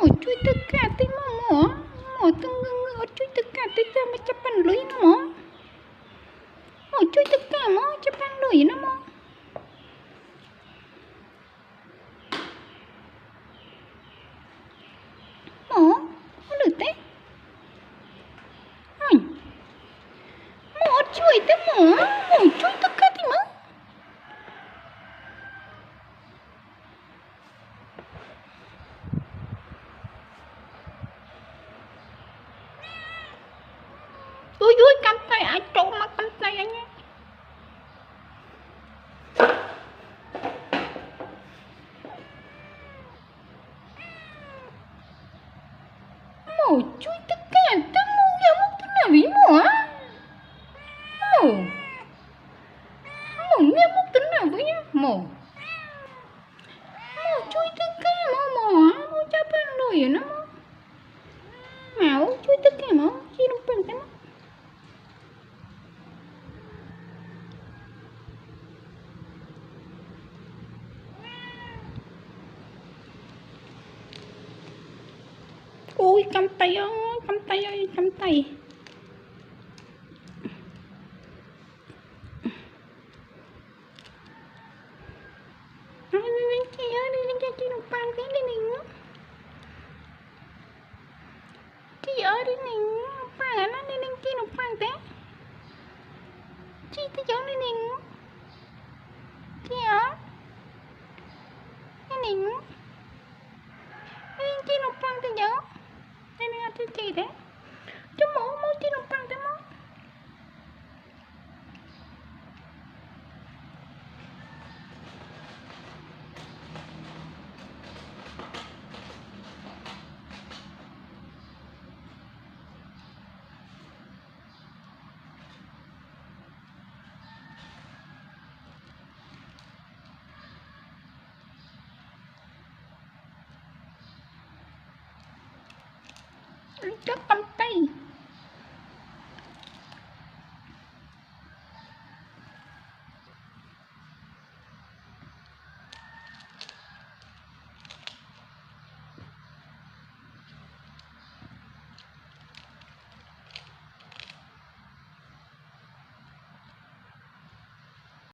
chui tekati mo chui tekati te macapan lui na mo chui teka mo capan lui na mo lu te mo chui te mo chui tekati mo ui cầm tay ai trộm mà cầm tay anh nhé mồ chui tất cả tất mồ nhà mốc tất nào ví mồ á mồ nhà mốc tất nào ví mồ chui tất cả mồ chấp ăn rồi nó màu chui tất cả mồ chi đúng phần thế mồ ui cầm tay ơi cầm tay ơi cầm tay chị nụ pan thế đi nè chị ở đi nè pan nó đi nè chị nụ pan thế chị tới chỗ đi nè chị ở đi nè chị nụ pan tới chỗ đây nè chị thế chú mổ chị nụ pan thế mó chắc cầm tay